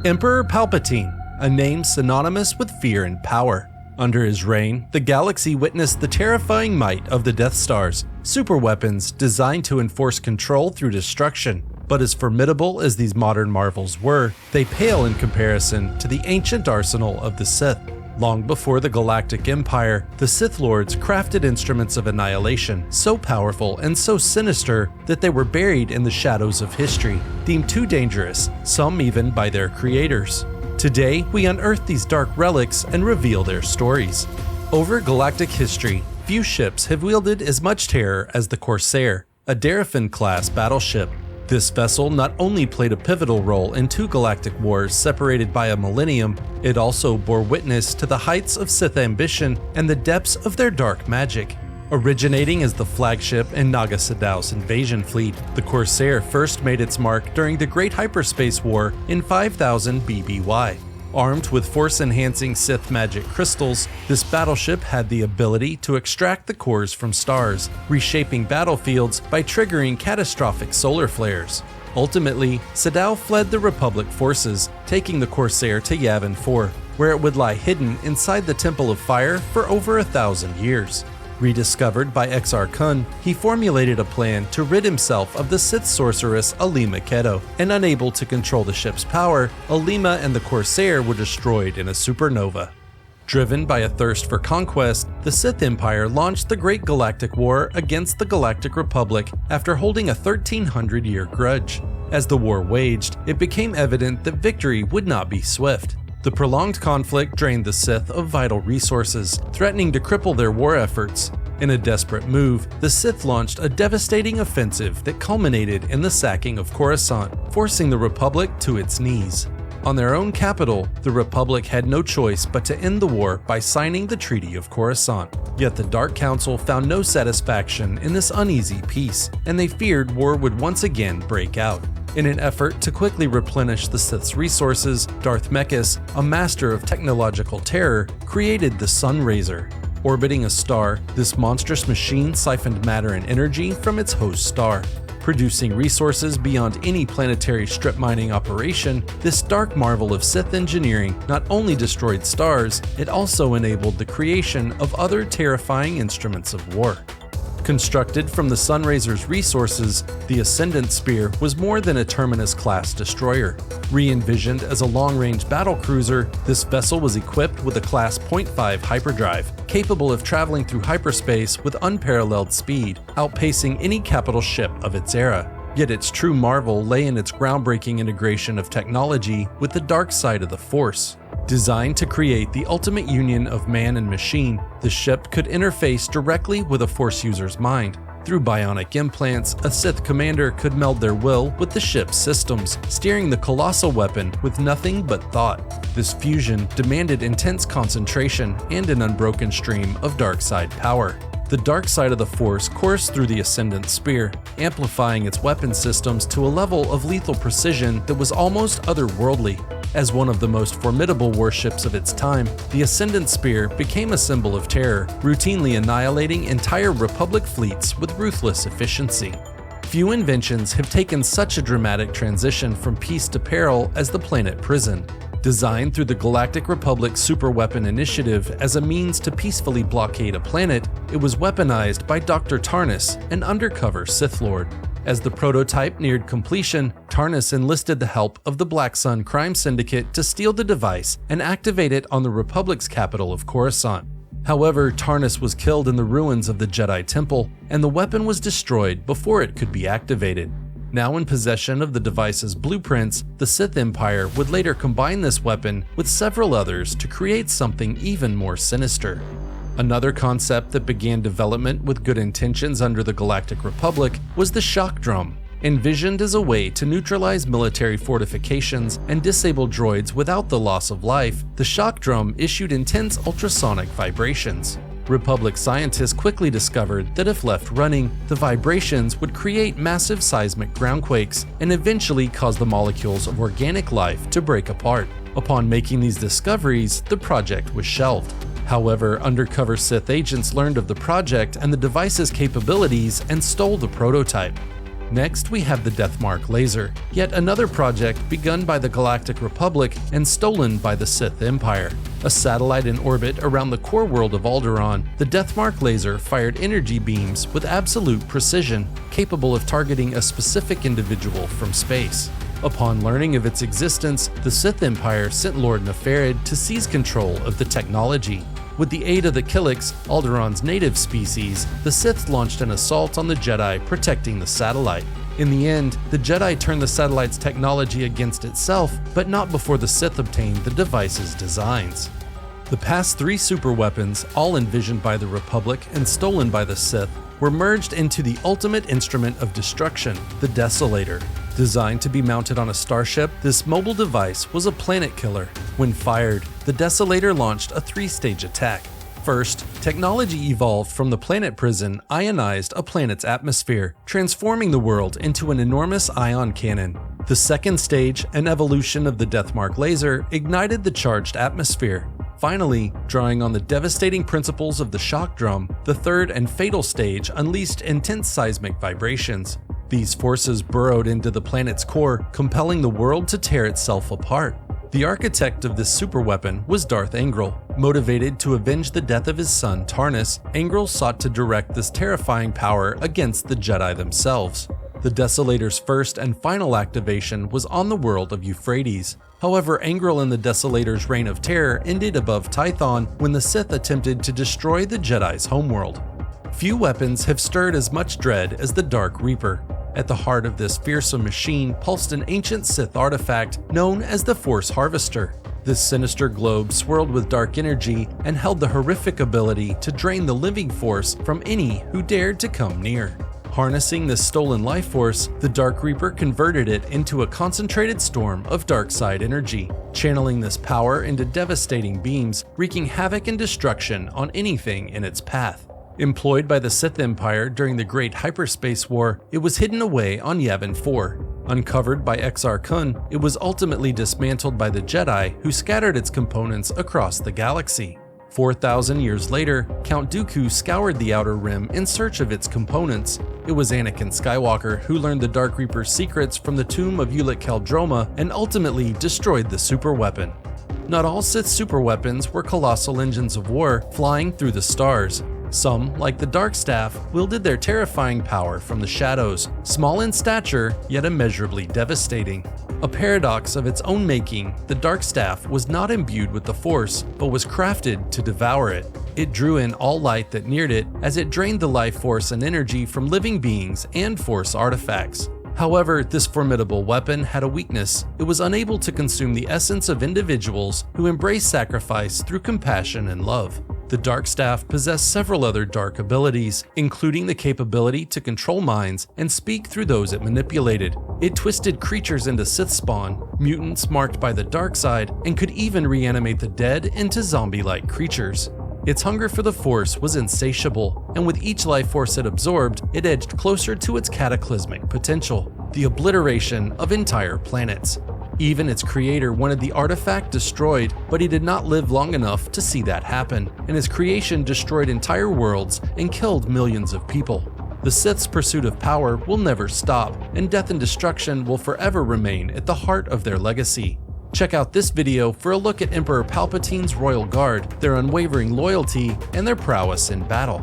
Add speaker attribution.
Speaker 1: Emperor Palpatine, a name synonymous with fear and power. Under his reign, the galaxy witnessed the terrifying might of the Death Stars, superweapons designed to enforce control through destruction. But as formidable as these modern marvels were, they pale in comparison to the ancient arsenal of the Sith. Long before the Galactic Empire, the Sith Lords crafted instruments of annihilation so powerful and so sinister that they were buried in the shadows of history, deemed too dangerous, some even by their creators. Today, we unearth these dark relics and reveal their stories. Over galactic history, few ships have wielded as much terror as the Corsair, a Daraphan-class battleship. This vessel not only played a pivotal role in 2 galactic wars separated by a millennium, it also bore witness to the heights of Sith ambition and the depths of their dark magic. Originating as the flagship in Naga Sadow's invasion fleet, the Corsair first made its mark during the Great Hyperspace War in 5000 BBY. Armed with force-enhancing Sith magic crystals, this battleship had the ability to extract the cores from stars, reshaping battlefields by triggering catastrophic solar flares. Ultimately, Sadow fled the Republic forces, taking the Corsair to Yavin 4, where it would lie hidden inside the Temple of Fire for over 1,000 years. Rediscovered by Exar Kun, he formulated a plan to rid himself of the Sith sorceress Alima Keto, and unable to control the ship's power, Alima and the Corsair were destroyed in a supernova. Driven by a thirst for conquest, the Sith Empire launched the Great Galactic War against the Galactic Republic after holding a 1,300-year grudge. As the war waged, it became evident that victory would not be swift. The prolonged conflict drained the Sith of vital resources, threatening to cripple their war efforts. In a desperate move, the Sith launched a devastating offensive that culminated in the sacking of Coruscant, forcing the Republic to its knees. On their own capital, the Republic had no choice but to end the war by signing the Treaty of Coruscant. Yet the Dark Council found no satisfaction in this uneasy peace, and they feared war would once again break out. In an effort to quickly replenish the Sith's resources, Darth Mechas, a master of technological terror, created the Sun Razer. Orbiting a star, this monstrous machine siphoned matter and energy from its host star. Producing resources beyond any planetary strip mining operation, this dark marvel of Sith engineering not only destroyed stars, it also enabled the creation of other terrifying instruments of war. Constructed from the Sunrazer's resources, the Ascendant Spear was more than a Terminus-class destroyer. Re-envisioned as a long-range battlecruiser, this vessel was equipped with a Class 0.5 hyperdrive, capable of traveling through hyperspace with unparalleled speed, outpacing any capital ship of its era. Yet its true marvel lay in its groundbreaking integration of technology with the dark side of the Force. Designed to create the ultimate union of man and machine, the ship could interface directly with a Force user's mind. Through bionic implants, a Sith commander could meld their will with the ship's systems, steering the colossal weapon with nothing but thought. This fusion demanded intense concentration and an unbroken stream of dark side power. The dark side of the Force coursed through the Ascendant Spear, amplifying its weapon systems to a level of lethal precision that was almost otherworldly. As one of the most formidable warships of its time, the Ascendant Spear became a symbol of terror, routinely annihilating entire Republic fleets with ruthless efficiency. Few inventions have taken such a dramatic transition from peace to peril as the planet prison. Designed through the Galactic Republic's Superweapon Initiative as a means to peacefully blockade a planet, it was weaponized by Dr. Tarnus, an undercover Sith Lord. As the prototype neared completion, Tarnus enlisted the help of the Black Sun crime syndicate to steal the device and activate it on the Republic's capital of Coruscant. However, Tarnus was killed in the ruins of the Jedi Temple, and the weapon was destroyed before it could be activated. Now in possession of the device's blueprints, the Sith Empire would later combine this weapon with several others to create something even more sinister. Another concept that began development with good intentions under the Galactic Republic was the shock drum. Envisioned as a way to neutralize military fortifications and disable droids without the loss of life, the shock drum issued intense ultrasonic vibrations. Republic scientists quickly discovered that if left running, the vibrations would create massive seismic groundquakes and eventually cause the molecules of organic life to break apart. Upon making these discoveries, the project was shelved. However, undercover Sith agents learned of the project and the device's capabilities and stole the prototype. Next, we have the Deathmark Laser, yet another project begun by the Galactic Republic and stolen by the Sith Empire. A satellite in orbit around the core world of Alderaan, the Deathmark Laser fired energy beams with absolute precision, capable of targeting a specific individual from space. Upon learning of its existence, the Sith Empire sent Lord Nefarid to seize control of the technology. With the aid of the Killiks, Alderaan's native species, the Sith launched an assault on the Jedi, protecting the satellite. In the end, the Jedi turned the satellite's technology against itself, but not before the Sith obtained the device's designs. The past 3 superweapons, all envisioned by the Republic and stolen by the Sith, were merged into the ultimate instrument of destruction, the Desolator. Designed to be mounted on a starship, this mobile device was a planet killer. When fired, the Desolator launched a 3-stage attack. First, technology evolved from the planet prison ionized a planet's atmosphere, transforming the world into an enormous ion cannon. The second stage, an evolution of the Deathmark Laser, ignited the charged atmosphere. Finally, drawing on the devastating principles of the shock drum, the third and fatal stage unleashed intense seismic vibrations. These forces burrowed into the planet's core, compelling the world to tear itself apart. The architect of this superweapon was Darth Angral. Motivated to avenge the death of his son Tarnus, Angral sought to direct this terrifying power against the Jedi themselves. The Desolator's first and final activation was on the world of Euphrates. However, Angral and the Desolator's reign of terror ended above Tython when the Sith attempted to destroy the Jedi's homeworld. Few weapons have stirred as much dread as the Dark Reaper. At the heart of this fearsome machine pulsed an ancient Sith artifact known as the Force Harvester. This sinister globe swirled with dark energy and held the horrific ability to drain the living force from any who dared to come near. Harnessing this stolen life force, the Dark Reaper converted it into a concentrated storm of dark side energy, channeling this power into devastating beams, wreaking havoc and destruction on anything in its path. Employed by the Sith Empire during the Great Hyperspace War, it was hidden away on Yavin 4. Uncovered by Exar Kun, it was ultimately dismantled by the Jedi, who scattered its components across the galaxy. 4,000 years later, Count Dooku scoured the Outer Rim in search of its components. It was Anakin Skywalker who learned the Dark Reaper's secrets from the tomb of Ulic Qel-Droma and ultimately destroyed the superweapon. Not all Sith superweapons were colossal engines of war flying through the stars. Some, like the Darkstaff, wielded their terrifying power from the shadows, small in stature, yet immeasurably devastating. A paradox of its own making, the Darkstaff was not imbued with the Force, but was crafted to devour it. It drew in all light that neared it, as it drained the life force and energy from living beings and Force artifacts. However, this formidable weapon had a weakness. It was unable to consume the essence of individuals who embrace sacrifice through compassion and love. The Darkstaff possessed several other dark abilities, including the capability to control minds and speak through those it manipulated. It twisted creatures into Sith spawn, mutants marked by the dark side, and could even reanimate the dead into zombie-like creatures. Its hunger for the Force was insatiable, and with each life force it absorbed, it edged closer to its cataclysmic potential, the obliteration of entire planets. Even its creator wanted the artifact destroyed, but he did not live long enough to see that happen, and his creation destroyed entire worlds and killed millions of people. The Sith's pursuit of power will never stop, and death and destruction will forever remain at the heart of their legacy. Check out this video for a look at Emperor Palpatine's Royal Guard, their unwavering loyalty, and their prowess in battle.